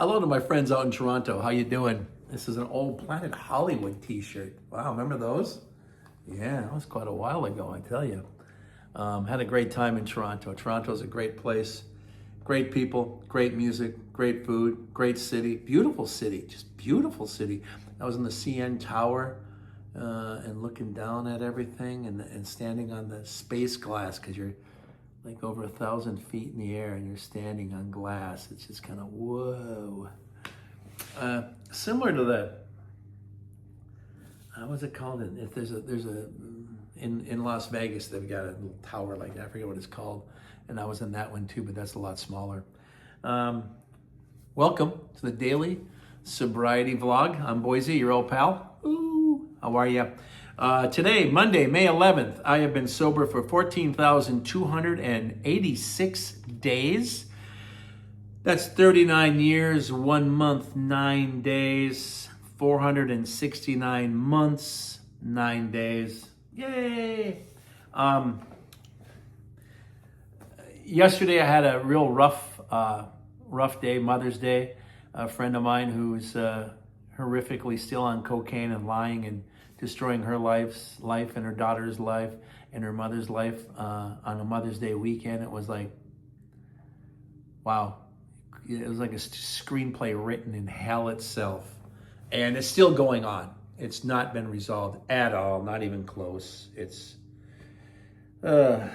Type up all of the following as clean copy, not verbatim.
Hello to my friends out in Toronto. How you doing? This is an old Planet Hollywood t-shirt. Wow, remember those? Yeah, that was quite a while ago, I tell you. Had a great time in Toronto. Toronto's a great place. Great people, great music, great food, great city, beautiful city, just beautiful city. I was in the CN Tower and looking down at everything and standing on the space glass because you're like over 1,000 feet in the air and you're standing on glass. It's just kind of whoa. Similar to the, what's it called? If there's a in Las Vegas, they've got a little tower like that. I forget what it's called. And I was in that one too, but that's a lot smaller. Welcome to the Daily Sobriety Vlog. I'm Boise, your old pal. Ooh, how are you? Today, Monday, May 11th, I have been sober for 14,286 days. That's 39 years, 1 month, 9 days, 469 months, 9 days. Yay! Yesterday I had a real rough day, Mother's Day. A friend of mine who's horrifically still on cocaine and lying and destroying her life and her daughter's life and her mother's life on a Mother's Day weekend. It was like, wow. It was like a screenplay written in hell itself. And it's still going on. It's not been resolved at all, not even close. It's, I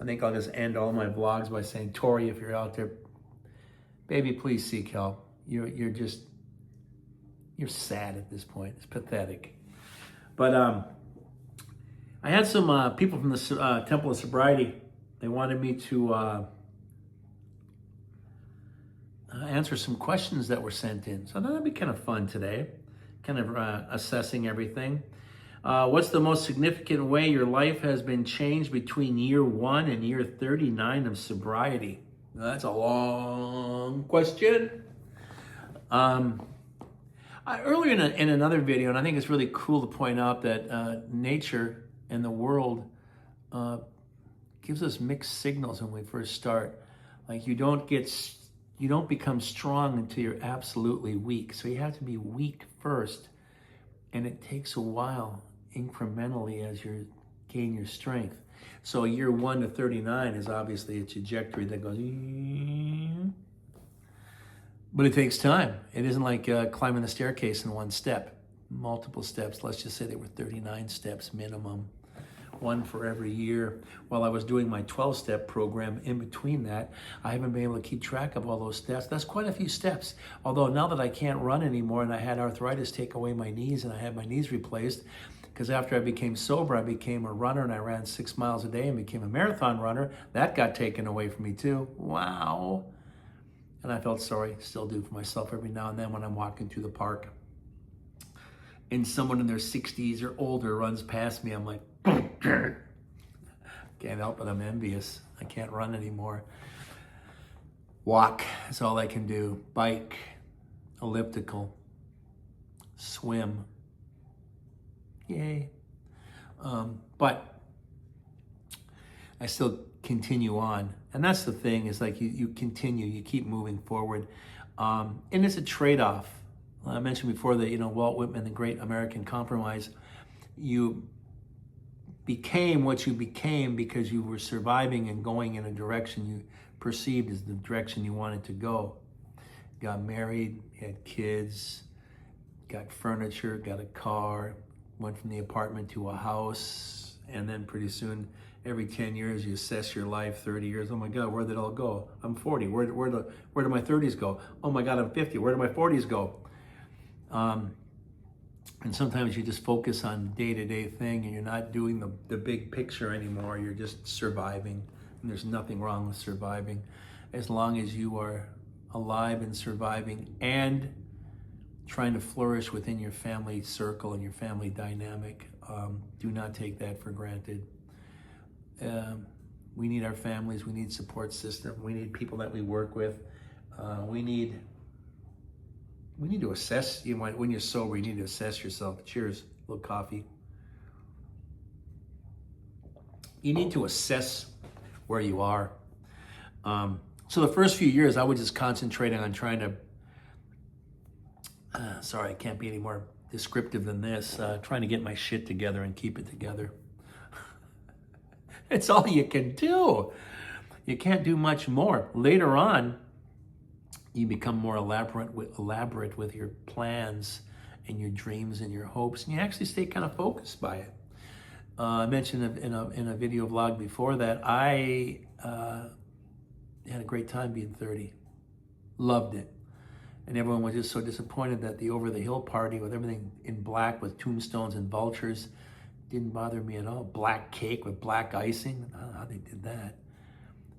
think I'll just end all my vlogs by saying, Tori, if you're out there, baby, please seek help. You're sad at this point. It's pathetic. But I had some people from the Temple of Sobriety. They wanted me to answer some questions that were sent in. So that'd be kind of fun today, kind of assessing everything. What's the most significant way your life has been changed between year 1 and year 39 of sobriety? That's a long question. Earlier in another video, and I think it's really cool to point out that nature and the world gives us mixed signals when we first start. Like you don't become strong until you're absolutely weak. So you have to be weak first, and it takes a while incrementally as you gain your strength. So year 1 to 39 is obviously a trajectory that goes, but it takes time. It isn't like climbing the staircase in one step, multiple steps. Let's just say there were 39 steps minimum, one for every year. While I was doing my 12-step program in between that, I haven't been able to keep track of all those steps. That's quite a few steps. Although now that I can't run anymore and I had arthritis take away my knees and I had my knees replaced, because after I became sober, I became a runner and I ran 6 miles a day and became a marathon runner. That got taken away from me too. Wow. And I felt sorry, still do for myself every now and then when I'm walking through the park and someone in their 60s or older runs past me. I'm like, can't help it, I'm envious. I can't run anymore. Walk is all I can do. Bike, elliptical, swim. Yay. But I still continue on. And that's the thing, is like you continue, you keep moving forward. And it's a trade-off. I mentioned before that, Walt Whitman, the great American compromise, you became what you became because you were surviving and going in a direction you perceived as the direction you wanted to go. Got married, had kids, got furniture, got a car, went from the apartment to a house, and then pretty soon, every 10 years, you assess your life, 30 years. Oh my God, where did it all go? I'm 40. Where did my 30s go? Oh my God, I'm 50. Where did my 40s go? And sometimes you just focus on day-to-day thing and you're not doing the big picture anymore. You're just surviving. And there's nothing wrong with surviving. As long as you are alive and surviving and trying to flourish within your family circle and your family dynamic, do not take that for granted. We need our families, we need support system, we need people that we work with. We need to assess, when you're sober, you need to assess yourself. Cheers, a little coffee. You need to assess where you are. So the first few years, I was just concentrating on trying to Sorry, I can't be any more descriptive than this. Trying to get my shit together and keep it together. It's all you can do. You can't do much more. Later on, you become more elaborate with your plans and your dreams and your hopes, and you actually stay kind of focused by it. I mentioned in a video vlog before that I had a great time being 30. Loved it. And everyone was just so disappointed that the Over the Hill party with everything in black with tombstones and vultures didn't bother me at all. Black cake with black icing. I don't know how they did that.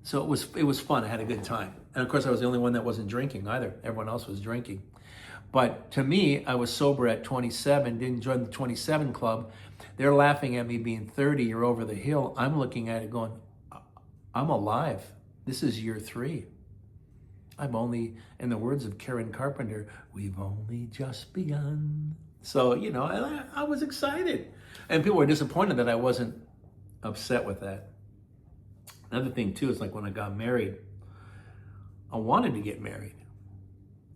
So it was fun. I had a good time. And of course, I was the only one that wasn't drinking either. Everyone else was drinking. But to me, I was sober at 27, didn't join the 27 club. They're laughing at me being 30, you're over the hill. I'm looking at it going, I'm alive. This is year 3. I've only, in the words of Karen Carpenter, we've only just begun. So, you know, I was excited. And people were disappointed that I wasn't upset with that. Another thing too is like when I got married, I wanted to get married.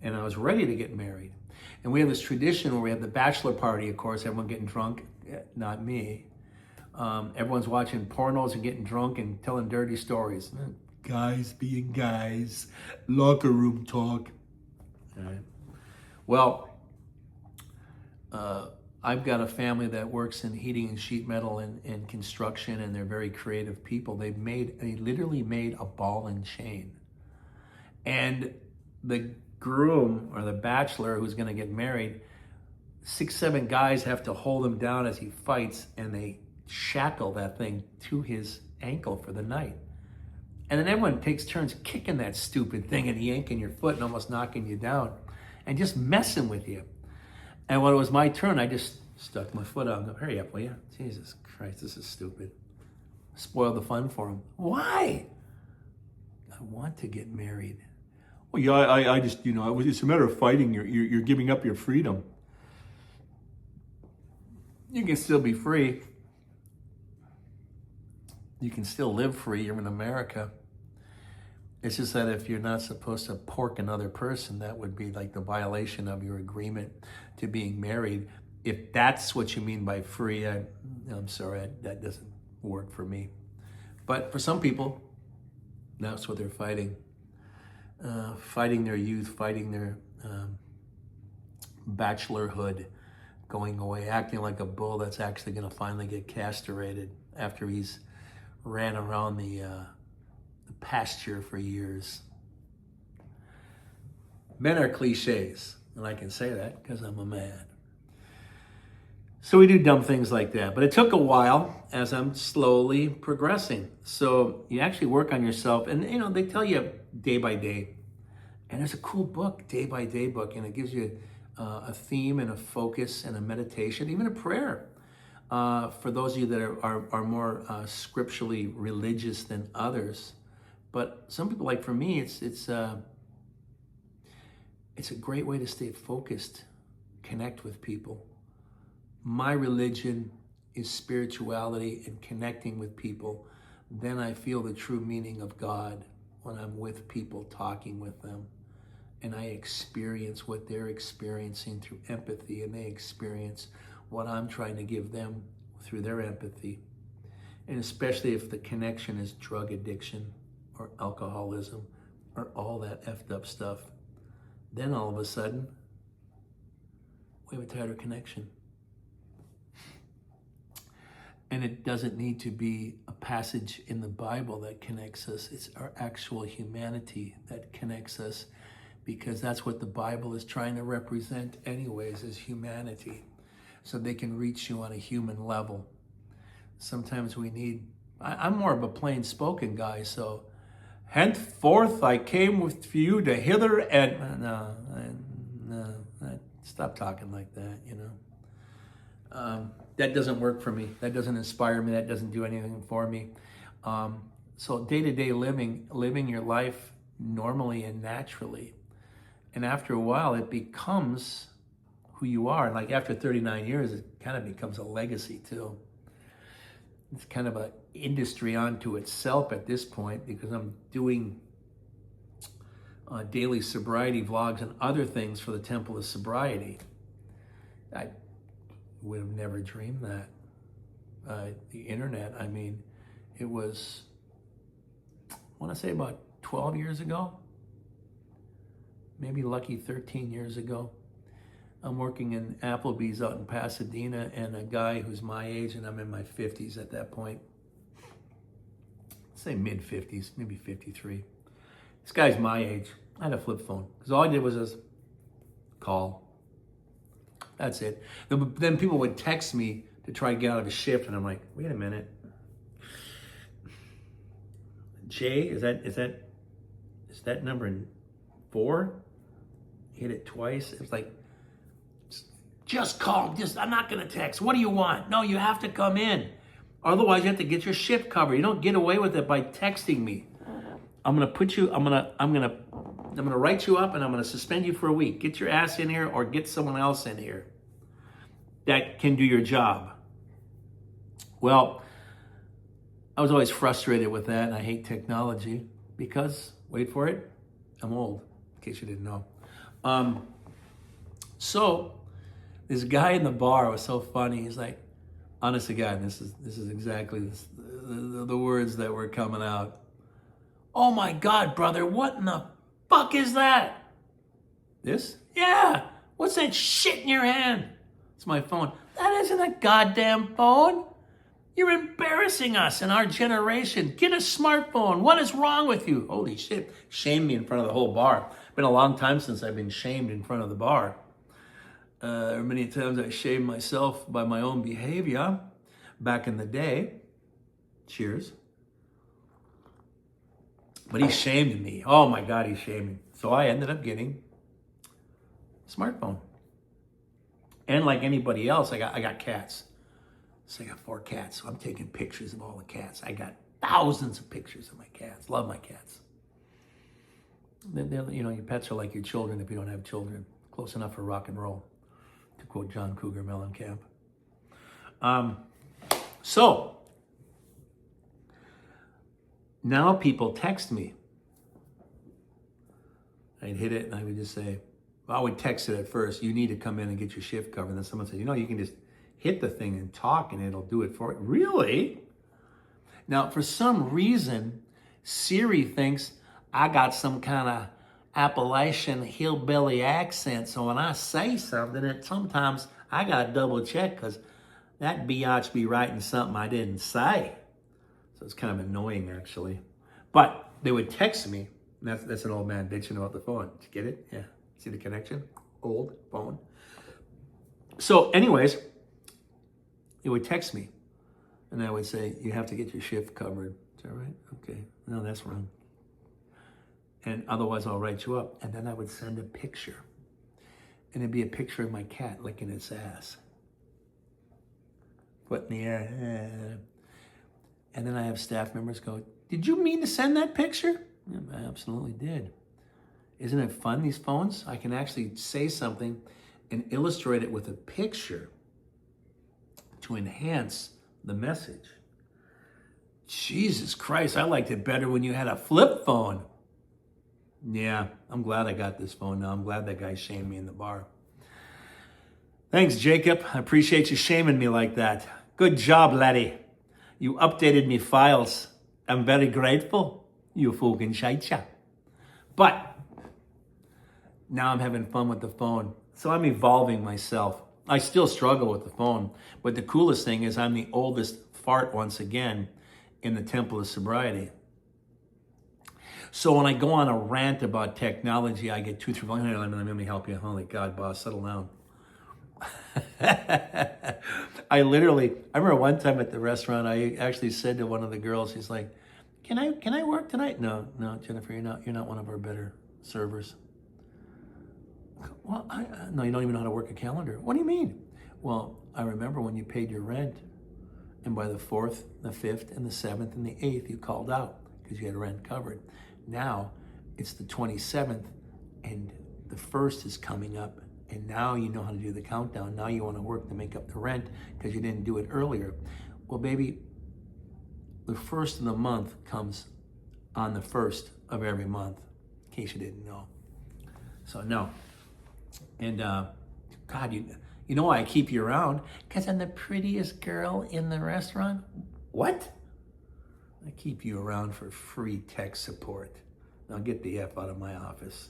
And I was ready to get married. And we have this tradition where we have the bachelor party, of course, everyone getting drunk, not me. Everyone's watching pornos and getting drunk and telling dirty stories. Guys being guys, locker room talk. All right. Well, I've got a family that works in heating and sheet metal and construction, and they're very creative people. They literally made a ball and chain. And the groom or the bachelor who's going to get married, 6, 7 guys have to hold him down as he fights, and they shackle that thing to his ankle for the night. And then everyone takes turns kicking that stupid thing and yanking your foot and almost knocking you down and just messing with you. And when it was my turn, I just stuck my foot out and go, hurry up, will you? Jesus Christ, this is stupid. Spoiled the fun for him. Why? I want to get married. Well, yeah, I just, you know, it's a matter of fighting. You're giving up your freedom. You can still be free. You can still live free. You're in America. It's just that if you're not supposed to pork another person, that would be like the violation of your agreement to being married. If that's what you mean by free, I'm sorry, that doesn't work for me. But for some people, that's what they're fighting. Fighting their youth, fighting their bachelorhood going away, acting like a bull that's actually going to finally get castrated after he's ran around the pasture for years. Men are cliches, and I can say that because I'm a man. So we do dumb things like that. But it took a while as I'm slowly progressing. So you actually work on yourself, and you know, they tell you day by day. And there's a cool book, Day by Day book, and it gives you a theme and a focus and a meditation, even a prayer. For those of you that are more scripturally religious than others. But some people, like for me, it's a great way to stay focused, connect with people. My religion is spirituality and connecting with people. Then I feel the true meaning of God when I'm with people, talking with them. And I experience what they're experiencing through empathy, and they experience what I'm trying to give them through their empathy. And especially if the connection is drug addiction or alcoholism or all that effed up stuff, then all of a sudden, we have a tighter connection. And it doesn't need to be a passage in the Bible that connects us. It's our actual humanity that connects us, because that's what the Bible is trying to represent anyways, is humanity. So they can reach you on a human level. Sometimes we need, I'm more of a plain spoken guy, so henceforth I came with you to hither and, stop talking like that, you know. That doesn't work for me. That doesn't inspire me. That doesn't do anything for me. So day-to-day living your life normally and naturally. And after a while, it becomes who you are. Like after 39 years, it kind of becomes a legacy too. It's kind of an industry unto itself at this point, because I'm doing daily sobriety vlogs and other things for the Temple of Sobriety. I would have never dreamed that. The internet, I mean, it was, I want to say about 12 years ago, maybe lucky 13 years ago. I'm working in Applebee's out in Pasadena, and a guy who's my age, and I'm in my 50s at that point, say mid-50s, maybe 53. This guy's my age. I had a flip phone, because all I did was just call. That's it. Then people would text me to try to get out of a shift, and I'm like, wait a minute. Jay, is that number 4? Hit it twice. It was like, just call. I'm not gonna text. What do you want? No, you have to come in. Otherwise, you have to get your shift covered. You don't get away with it by texting me. I'm gonna write you up, and I'm gonna suspend you for a week. Get your ass in here, or get someone else in here that can do your job. Well, I was always frustrated with that, and I hate technology because, wait for it, I'm old, in case you didn't know. So this guy in the bar was so funny. He's like, honest to God, this is exactly the words that were coming out. Oh my God, brother, what in the fuck is that? This? Yeah. What's that shit in your hand? It's my phone. That isn't a goddamn phone. You're embarrassing us in our generation. Get a smartphone. What is wrong with you? Holy shit. Shame me in front of the whole bar. Been a long time since I've been shamed in front of the bar. Many times I shamed myself by my own behavior back in the day. Cheers. But he shamed me. Oh my God, he shamed me. So I ended up getting a smartphone. And like anybody else, I got cats. So I got 4 cats. So I'm taking pictures of all the cats. I got thousands of pictures of my cats. Love my cats. Your pets are like your children if you don't have children. Close enough for rock and roll, to quote John Cougar Mellencamp. So now people text me. I'd hit it and I would just say, I would text it at first, you need to come in and get your shift covered. And then someone said, you can just hit the thing and talk and it'll do it for you. Really? Now, for some reason, Siri thinks I got some kind of Appalachian hillbilly accent. So when I say something, sometimes I got to double check because that biatch be writing something I didn't say. So it's kind of annoying, actually. But they would text me. And that's an old man bitching about the phone. Did you get it? Yeah. See the connection? Old phone. So anyways, it would text me. And I would say, you have to get your shift covered. Is that right? Okay. No, that's wrong. And otherwise I'll write you up. And then I would send a picture. And it'd be a picture of my cat licking its ass. Foot in the air. And then I have staff members go, did you mean to send that picture? Yeah, I absolutely did. Isn't it fun, these phones? I can actually say something and illustrate it with a picture to enhance the message. Jesus Christ, I liked it better when you had a flip phone. Yeah, I'm glad I got this phone now. I'm glad that guy shamed me in the bar. Thanks, Jacob. I appreciate you shaming me like that. Good job, laddie. You updated me files. I'm very grateful. You fucking shite. But now I'm having fun with the phone. So I'm evolving myself. I still struggle with the phone. But the coolest thing is I'm the oldest fart once again in the Temple of Sobriety. So when I go on a rant about technology, I get 2, 3, let me help you. Holy God, boss, settle down. I remember one time at the restaurant, I actually said to one of the girls, she's like, can I work tonight? No, Jennifer, you're not one of our better servers. Well, no, you don't even know how to work a calendar. What do you mean? Well, I remember when you paid your rent, and by the 4th, the 5th, and the 7th, and the 8th, you called out because you had rent covered. Now, it's the 27th, and the 1st is coming up, and now you know how to do the countdown. Now you want to work to make up the rent because you didn't do it earlier. Well, baby, the 1st of the month comes on the 1st of every month. in case you didn't know. So no. And God, you know why I keep you around? Because I'm the prettiest girl in the restaurant. What? I keep you around for free tech support. Now get the F out of my office.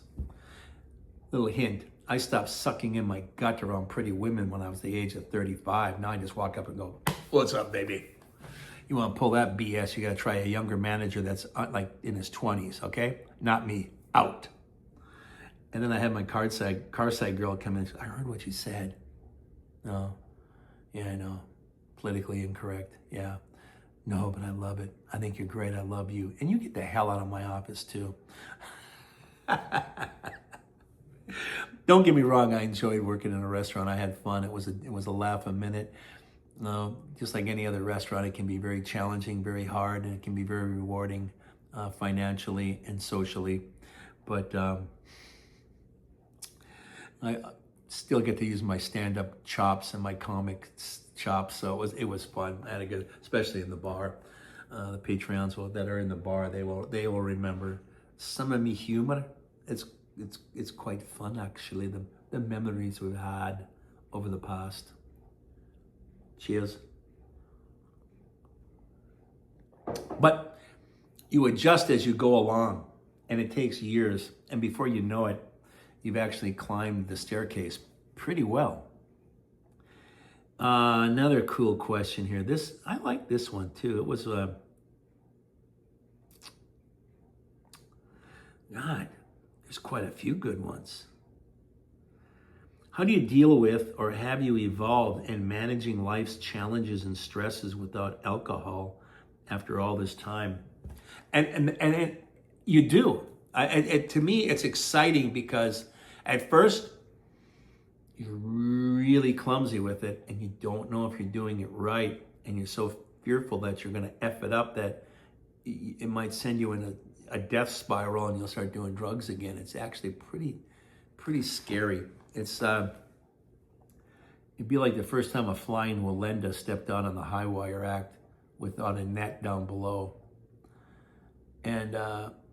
Little hint, I stopped sucking in my gut around pretty women when I was the age of 35. Now I just walk up and go, what's up, baby? You want to pull that BS, you got to try a younger manager that's like in his 20s, okay? Not me. Out. And then I had my car side girl come in. I heard what you said. No. Yeah, I know. Politically incorrect. Yeah. No, but I love it. I think you're great. I love you. And you get the hell out of my office, too. Don't get me wrong. I enjoyed working in a restaurant. I had fun. It was a laugh a minute. No, just like any other restaurant, it can be very challenging, very hard, and it can be very rewarding financially and socially. But I still get to use my stand-up chops and my comic chops, so it was fun. I had a good, especially in the bar. The Patreons that are in the bar, they will remember some of me humor. It's quite fun, actually. The memories we've had over the past. Cheers. But you adjust as you go along, and it takes years, and before you know it, you've actually climbed the staircase pretty well. Another cool question here. I like this one too. It was God, there's quite a few good ones. How do you deal with, or have you evolved in managing life's challenges and stresses without alcohol after all this time? And you do. To me, it's exciting because at first you're really clumsy with it and you don't know if you're doing it right, and you're so fearful that you're going to F it up that it might send you in a death spiral and you'll start doing drugs again. It's actually pretty scary. It'd be like the first time a flying Wallenda stepped out on the high wire act without a net down below. And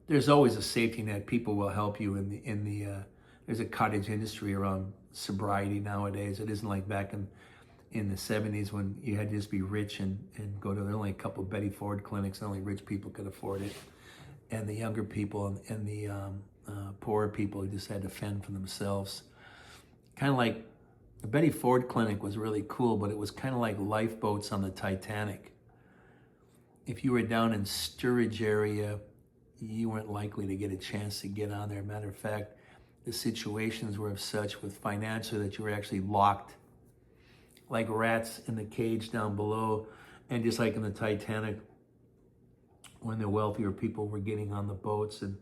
there's always a safety net. People will help you there's a cottage industry around sobriety nowadays. It isn't like back in the 70s when you had to just be rich and go to, there were only a couple of Betty Ford clinics, and only rich people could afford it. And the younger people and the poorer people just had to fend for themselves. Kind of like the Betty Ford clinic was really cool, but it was kind of like lifeboats on the Titanic. If you were down in Sturridge area, you weren't likely to get a chance to get on there. Matter of fact, the situations were of such with financially that you were actually locked like rats in the cage down below. And just like in the Titanic, when the wealthier people were getting on the boats and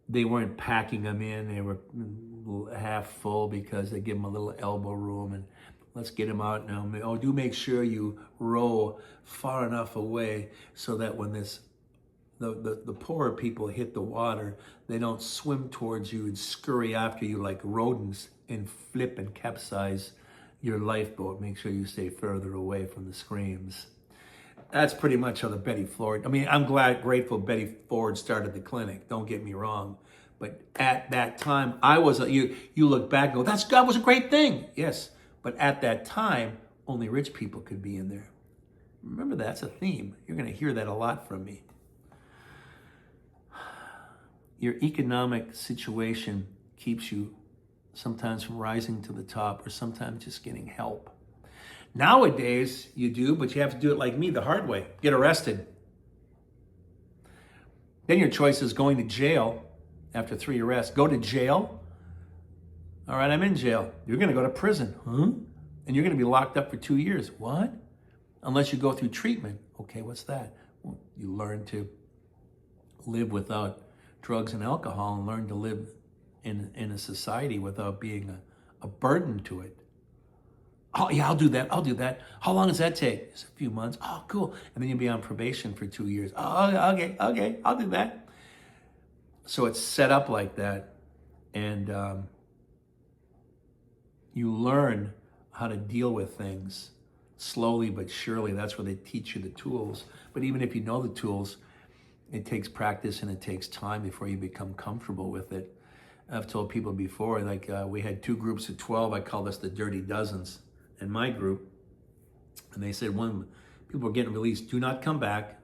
they weren't packing them in, they were half full because they give them a little elbow room and let's get them out now. Oh, do make sure you row far enough away so that when the poorer people hit the water, they don't swim towards you and scurry after you like rodents and flip and capsize your lifeboat. Make sure you stay further away from the screams. That's pretty much how the Betty Ford, I mean, I'm grateful Betty Ford started the clinic, don't get me wrong. But at that time, you look back and go, that was a great thing. Yes, but at that time, only rich people could be in there. Remember, that's a theme. You're going to hear that a lot from me. Your economic situation keeps you sometimes from rising to the top or sometimes just getting help. Nowadays, you do, but you have to do it like me, the hard way. Get arrested. Then your choice is going to jail after 3 arrests. Go to jail. All right, I'm in jail. You're going to go to prison. Huh? And you're going to be locked up for 2 years. What? Unless you go through treatment. Okay, what's that? Well, you learn to live without drugs and alcohol and learn to live in a society without being a burden to it. Oh, yeah, I'll do that. How long does that take? It's a few months. Oh, cool. And then you'll be on probation for 2 years. Oh, okay, I'll do that. So it's set up like that. And you learn how to deal with things slowly but surely. That's where they teach you the tools. But even if you know the tools, it takes practice and it takes time before you become comfortable with it. I've told people before, like we had 2 groups of 12. I call this the Dirty Dozens in my group. And they said when people were getting released, do not come back.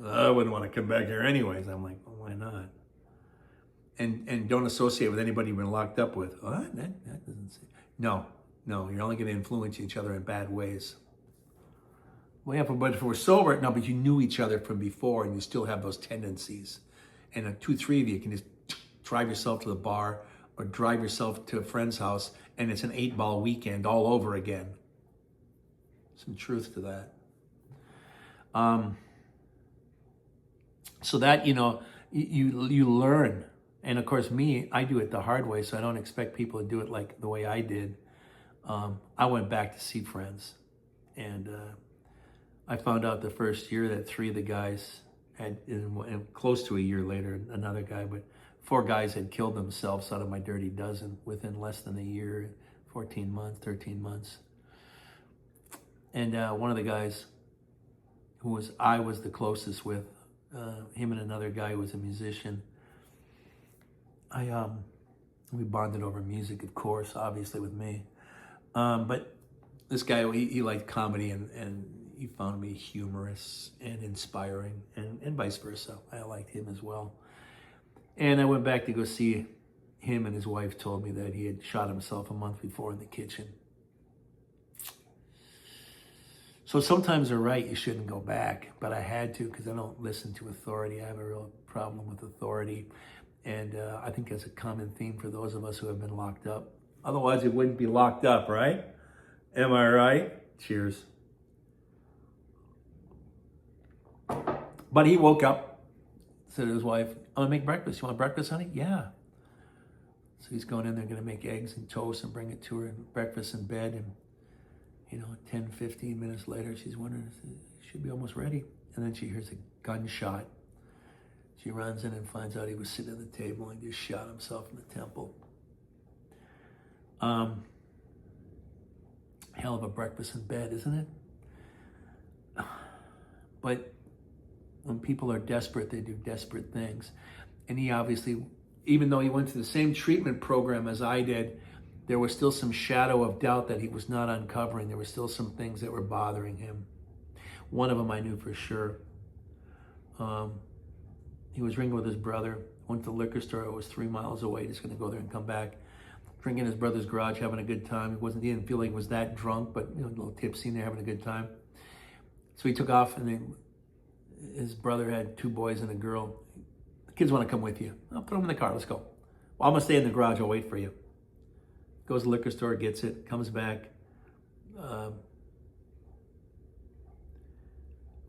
I wouldn't want to come back here anyways. I'm like, well, why not? And don't associate with anybody you've been locked up with. What? That doesn't say. No, you're only going to influence each other in bad ways. Well, yeah, but if we're sober, no, but you knew each other from before and you still have those tendencies. And 2, 3 of you can just drive yourself to the bar or drive yourself to a friend's house and it's an 8-ball weekend all over again. Some truth to that. So that, you learn. And of course, me, I do it the hard way, so I don't expect people to do it like the way I did. I went back to see friends. And I found out the first year that 3 of the guys had, close to a year later, another guy, but 4 guys had killed themselves out of my Dirty Dozen within less than a year, 14 months, 13 months. And one of the guys I was the closest with, him and another guy who was a musician, we bonded over music, of course, obviously with me. But this guy, he liked comedy and he found me humorous and inspiring and vice versa. I liked him as well. And I went back to go see him, and his wife told me that he had shot himself a month before in the kitchen. So sometimes they're right, you shouldn't go back, but I had to because I don't listen to authority. I have a real problem with authority. And I think that's a common theme for those of us who have been locked up. Otherwise, it wouldn't be locked up, right? Am I right? Cheers. But he woke up, said to his wife, I'm gonna make breakfast. You want breakfast, honey? Yeah. So he's going in there, gonna make eggs and toast and bring it to her and breakfast in bed. And 10, 15 minutes later, she's wondering, she should be almost ready. And then she hears a gunshot. She runs in and finds out he was sitting at the table and just shot himself in the temple. Hell of a breakfast in bed, isn't it? But when people are desperate, they do desperate things. And he obviously, even though he went to the same treatment program as I did, there was still some shadow of doubt that he was not uncovering. There were still some things that were bothering him. One of them I knew for sure. He was drinking with his brother, went to the liquor store. It was 3 miles away, just gonna go there and come back. Drinking in his brother's garage, having a good time. He didn't feel like he was that drunk, but a little tipsy in there, having a good time. So he took off, and then his brother had 2 boys and a girl. The kids wanna come with you. I'll put them in the car, let's go. Well, I'm gonna stay in the garage, I'll wait for you. Goes to the liquor store, gets it, comes back.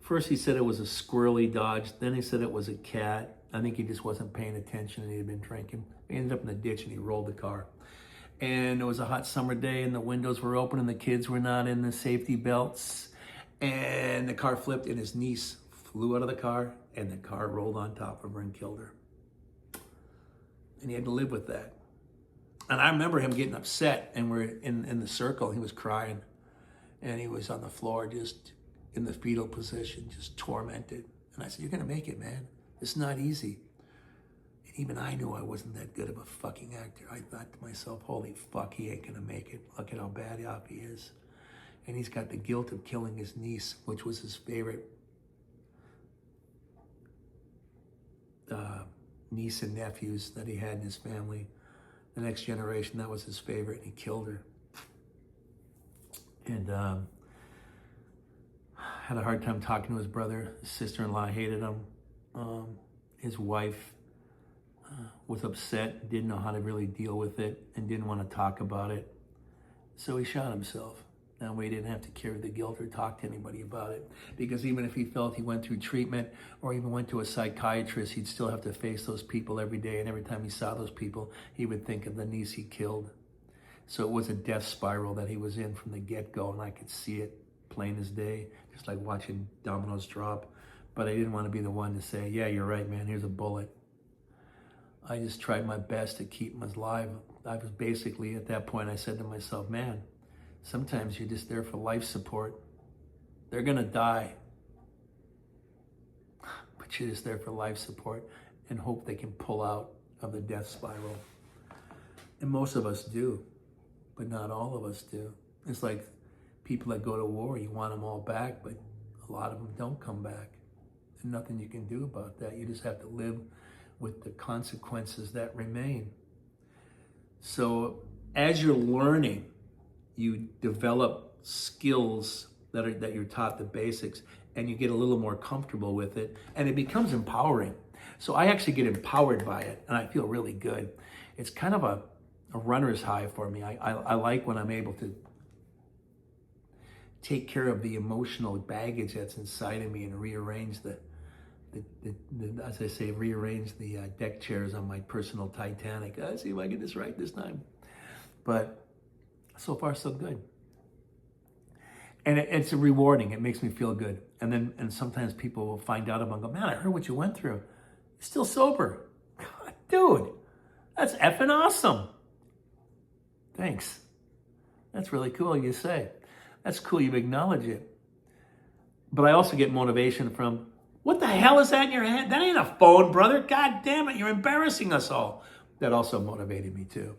First he said it was a squirrely Dodge, then he said it was a cat. I think he just wasn't paying attention and he had been drinking. He ended up in the ditch and he rolled the car. And it was a hot summer day and the windows were open and the kids were not in the safety belts. And the car flipped and his niece flew out of the car and the car rolled on top of her and killed her. And he had to live with that. And I remember him getting upset, and we're in the circle, he was crying, and he was on the floor just in the fetal position, just tormented. And I said, you're gonna make it, man. It's not easy. And even I knew I wasn't that good of a fucking actor. I thought to myself, holy fuck, he ain't gonna make it. Look at how bad off he is. And he's got the guilt of killing his niece, which was his favorite niece and nephews that he had in his family. The next generation, that was his favorite, and he killed her. And had a hard time talking to his brother. His sister-in-law hated him. His wife was upset, didn't know how to really deal with it, and didn't want to talk about it. So he shot himself. That way he didn't have to carry the guilt or talk to anybody about it. Because even if he felt he went through treatment or even went to a psychiatrist, he'd still have to face those people every day. And every time he saw those people, he would think of the niece he killed. So it was a death spiral that he was in from the get-go, and I could see it plain as day, just like watching dominoes drop. But I didn't want to be the one to say, yeah, you're right, man, here's a bullet. I just tried my best to keep him alive. I was basically, at that point, I said to myself, man, sometimes you're just there for life support. They're gonna die, but put you just there for life support and hope they can pull out of the death spiral. And most of us do, but not all of us do. It's like people that go to war, you want them all back, but a lot of them don't come back. There's nothing you can do about that. You just have to live with the consequences that remain. So as you're learning, you develop skills that you're taught, the basics, and you get a little more comfortable with it, and it becomes empowering. So I actually get empowered by it, and I feel really good. It's kind of a runner's high for me. I like when I'm able to take care of the emotional baggage that's inside of me and rearrange the as I say, rearrange the deck chairs on my personal Titanic. Let's see if I get this right this time. But so far, so good. And it's rewarding. It makes me feel good. And sometimes people will find out about it and go, man, I heard what you went through. You're still sober. God, dude, that's effing awesome. Thanks. That's really cool you say. That's cool you acknowledge it. But I also get motivation from, what the hell is that in your hand? That ain't a phone, brother. God damn it, you're embarrassing us all. That also motivated me too.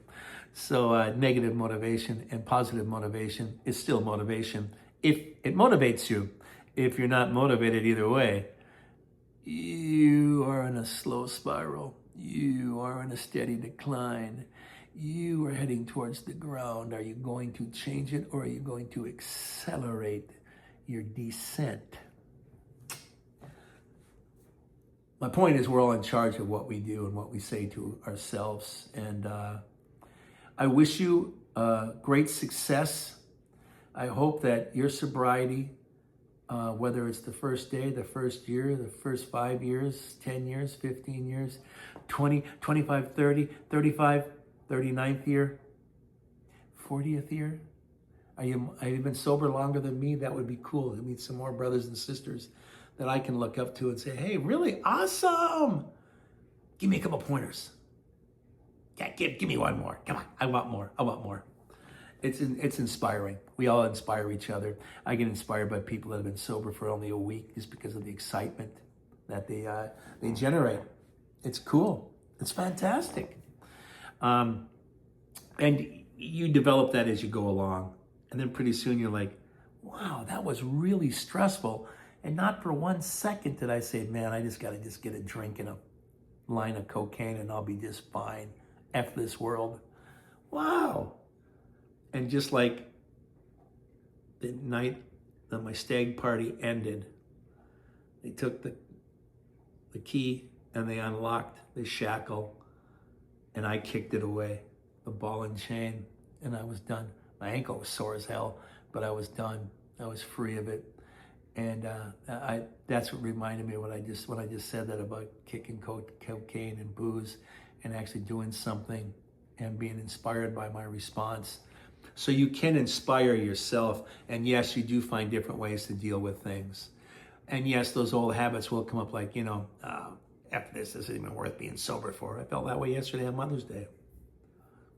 So negative motivation and positive motivation is still motivation. If it motivates you, if you're not motivated either way, you are in a slow spiral. You are in a steady decline. You are heading towards the ground. Are you going to change it, or are you going to accelerate your descent? My point is, we're all in charge of what we do and what we say to ourselves. And I wish you great success. I hope that your sobriety, whether it's the first day, the first year, the first 5 years, 10 years, 15 years, 20, 25, 30, 35, 39th year, 40th year. Have you been sober longer than me? That would be cool to meet some more brothers and sisters that I can look up to and say, hey, really awesome. Give me a couple pointers. Yeah, give me one more. Come on, I want more. It's inspiring. We all inspire each other. I get inspired by people that have been sober for only a week just because of the excitement that they generate. It's cool. It's fantastic. And you develop that as you go along. And then pretty soon you're like, wow, that was really stressful. And not for 1 second did I say, man, I just got to get a drink and a line of cocaine and I'll be just fine. F this world. Wow. And just like the night that my stag party ended, they took the key and they unlocked the shackle and I kicked it away, the ball and chain, and I was done. My ankle was sore as hell, but I was done. I was free of it. And that's what reminded me when I just said that about kicking cocaine and booze and actually doing something and being inspired by my response. So you can inspire yourself. And yes, you do find different ways to deal with things. And yes, those old habits will come up like, after this isn't even worth being sober for. I felt that way yesterday on Mother's Day.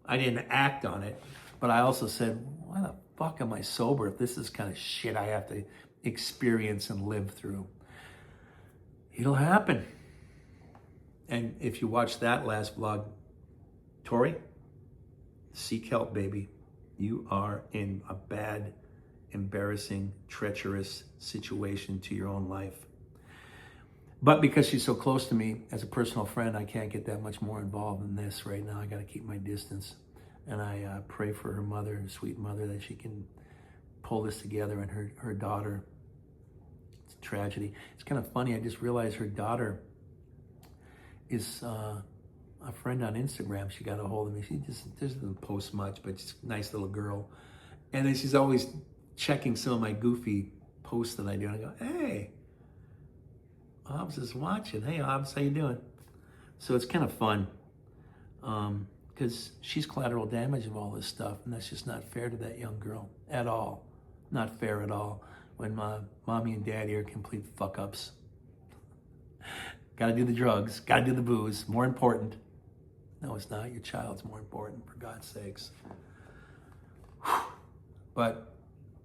I didn't act on it, but I also said, why the fuck am I sober if this is kind of shit I have to experience and live through? It'll happen. And if you watch that last vlog, Tori, seek help, baby. You are in a bad, embarrassing, treacherous situation to your own life. But because she's so close to me as a personal friend, I can't get that much more involved in this right now. I got to keep my distance. And I pray for her mother, her sweet mother, that she can pull this together, and her daughter. It's a tragedy. It's kind of funny. I just realized her daughter is a friend on Instagram. She got a hold of me. She just doesn't post much, but she's a nice little girl. And then she's always checking some of my goofy posts that I do. And I go, hey, Hobbs is watching. Hey, Hobbs, how you doing? So it's kind of fun because she's collateral damage of all this stuff, and that's just not fair to that young girl at all. Not fair at all when mommy and daddy are complete fuck-ups. Got to do the drugs, got to do the booze, more important. No, it's not. Your child's more important, for God's sakes. But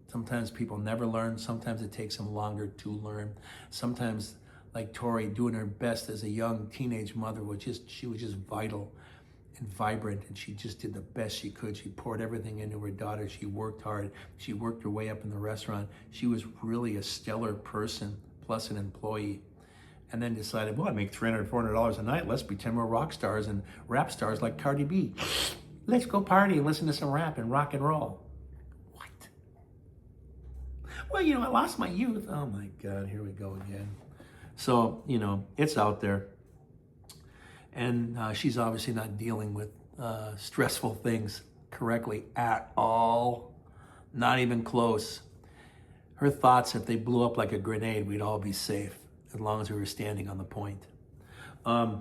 sometimes people never learn. Sometimes it takes them longer to learn. Sometimes, like Tori, doing her best as a young teenage mother. She was just vital and vibrant, and she just did the best she could. She poured everything into her daughter. She worked hard. She worked her way up in the restaurant. She was really a stellar person, plus an employee. And then decided, well, I make $300, $400 a night. Let's pretend we're rock stars and rap stars like Cardi B. Let's go party and listen to some rap and rock and roll. What? Well, I lost my youth. Oh my God, here we go again. So, it's out there. And she's obviously not dealing with stressful things correctly at all. Not even close. Her thoughts, if they blew up like a grenade, we'd all be safe as long as we were standing on the point. Yeah,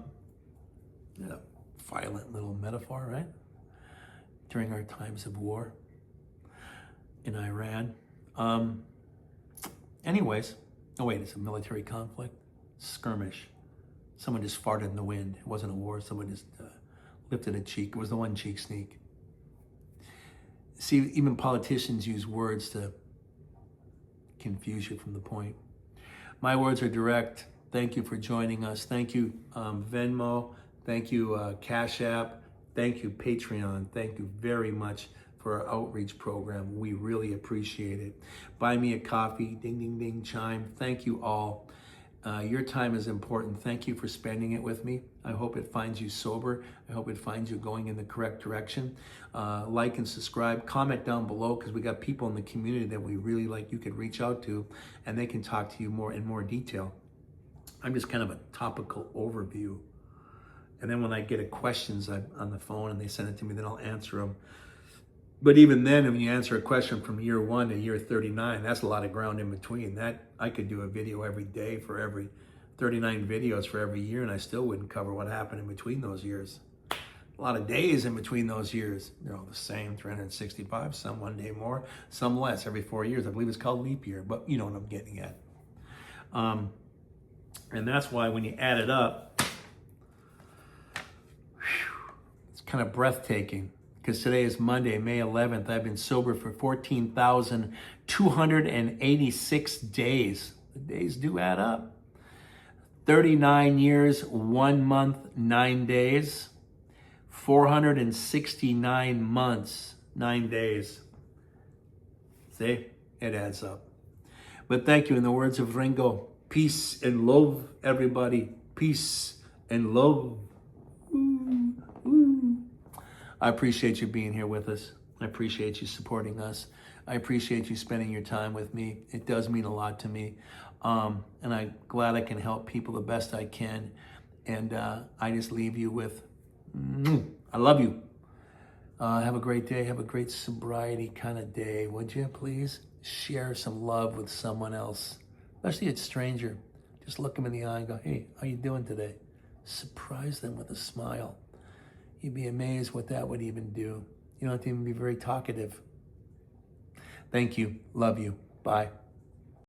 violent little metaphor, right? During our times of war in Iran. Anyways, it's a military conflict, skirmish. Someone just farted in the wind. It wasn't a war. Someone just lifted a cheek. It was the one cheek sneak. See, even politicians use words to confuse you from the point. My words are direct. Thank you for joining us. Thank you, Venmo. Thank you, Cash App. Thank you, Patreon. Thank you very much for our outreach program. We really appreciate it. Buy me a coffee. Ding, ding, ding, chime. Thank you all. Your time is important. Thank you for spending it with me. I hope it finds you sober. I hope it finds you going in the correct direction. Like and subscribe. Comment down below, because we got people in the community that we really like you could reach out to, and they can talk to you in more detail. I'm just kind of a topical overview. And then when I get questions on the phone and they send it to me, then I'll answer them. But even then, when you answer a question from year 1 to year 39, that's a lot of ground in between. That I could do a video every day for every 39 videos for every year, and I still wouldn't cover what happened in between those years. A lot of days in between those years. They're all the same, 365, some one day more, some less, every 4 years. I believe it's called leap year, but you know what I'm getting at. And that's why when you add it up, it's kind of breathtaking. Because today is Monday, May 11th. I've been sober for 14,286 days. The days do add up. 39 years, 1 month, 9 days. 469 months, 9 days. See, it adds up. But thank you. In the words of Ringo, peace and love, everybody. Peace and love. I appreciate you being here with us. I appreciate you supporting us. I appreciate you spending your time with me. It does mean a lot to me. And I'm glad I can help people the best I can. And I just leave you with, I love you. Have a great day. Have a great sobriety kind of day. Would you please share some love with someone else, especially a stranger. Just look them in the eye and go, hey, how you doing today? Surprise them with a smile. You'd be amazed what that would even do. You don't have to even be very talkative. Thank you. Love you. Bye.